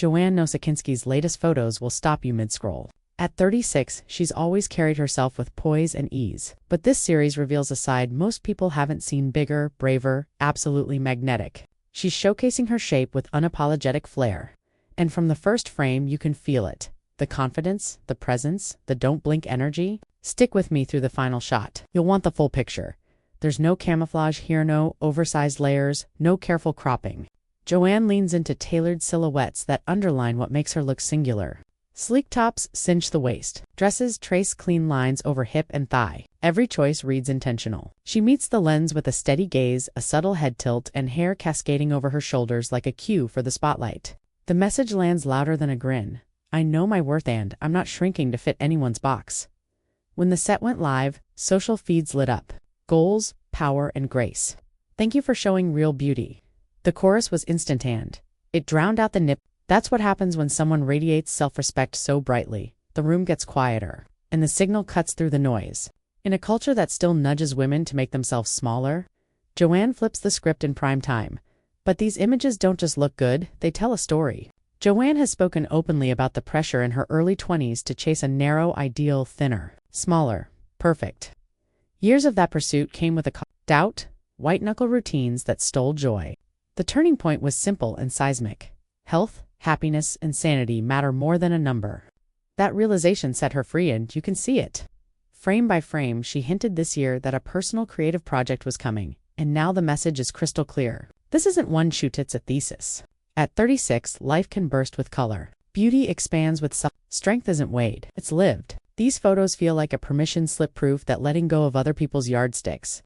Joanne Nosuchinsky's latest photos will stop you mid-scroll. At 36, she's always carried herself with poise and ease. But this series reveals a side most people haven't seen: bigger, braver, absolutely magnetic. She's showcasing her shape with unapologetic flair. And from the first frame, you can feel it. The confidence, the presence, the don't blink energy. Stick with me through the final shot. You'll want the full picture. There's no camouflage here, no oversized layers, no careful cropping. Joanne leans into tailored silhouettes that underline what makes her look singular. Sleek tops cinch the waist. Dresses trace clean lines over hip and thigh. Every choice reads intentional. She meets the lens with a steady gaze, a subtle head tilt, and hair cascading over her shoulders like a cue for the spotlight. The message lands louder than a grin. I know my worth and I'm not shrinking to fit anyone's box. When the set went live, social feeds lit up. Goals, power, and grace. Thank you for showing real beauty. The chorus was instant and it drowned out the nip. That's what happens when someone radiates self-respect so brightly. The room gets quieter, and the signal cuts through the noise. In a culture that still nudges women to make themselves smaller, Joanne flips the script in prime time. But these images don't just look good, they tell a story. Joanne has spoken openly about the pressure in her early 20s to chase a narrow ideal: thinner, smaller, perfect. Years of that pursuit came with a doubt, white-knuckle routines that stole joy. The turning point was simple and seismic. Health, happiness, and sanity matter more than a number. That realization set her free, and you can see it. Frame by frame, she hinted this year that a personal creative project was coming, and now the message is crystal clear. This isn't one shoot, it's a thesis. At 36, life can burst with color. Beauty expands with strength isn't weighed, it's lived. These photos feel like a permission slip, proof that letting go of other people's yardsticks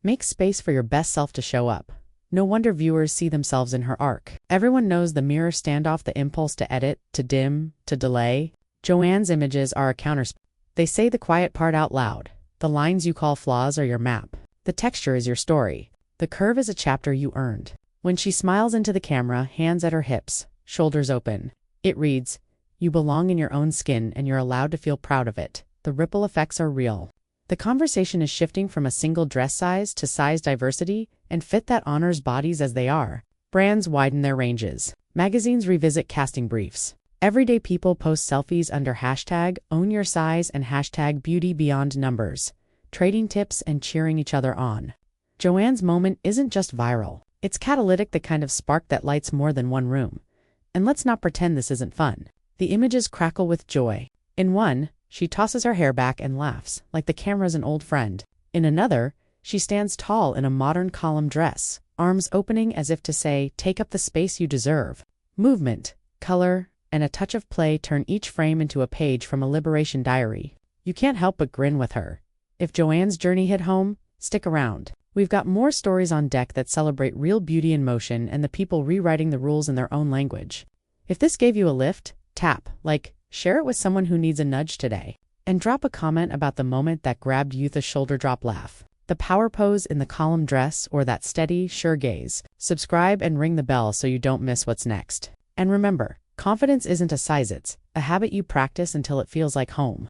makes space for your best self to show up. No wonder viewers see themselves in her arc. Everyone knows the mirror standoff, the impulse to edit, to dim, to delay. Joanne's images are a counter. They say the quiet part out loud. The lines you call flaws are your map. The texture is your story. The curve is a chapter you earned. When she smiles into the camera, hands at her hips, shoulders open, it reads, "You belong in your own skin and you're allowed to feel proud of it." The ripple effects are real. The conversation is shifting from a single dress size to size diversity and fit that honors bodies as they are. Brands widen their ranges. Magazines revisit casting briefs. Everyday people post selfies under hashtag own your size and hashtag beauty beyond numbers, trading tips and cheering each other on. Joanne's moment isn't just viral. It's catalytic, the kind of spark that lights more than one room. And let's not pretend this isn't fun. The images crackle with joy. In one, she tosses her hair back and laughs, like the camera's an old friend. In another, she stands tall in a modern column dress, arms opening as if to say, take up the space you deserve. Movement, color, and a touch of play turn each frame into a page from a liberation diary. You can't help but grin with her. If Joanne's journey hit home, stick around. We've got more stories on deck that celebrate real beauty in motion and the people rewriting the rules in their own language. If this gave you a lift, tap, like, share it with someone who needs a nudge today. And drop a comment about the moment that grabbed you, the shoulder drop laugh, the power pose in the column dress, or that steady, sure gaze. Subscribe and ring the bell so you don't miss what's next. And remember, confidence isn't a size, it's a habit you practice until it feels like home.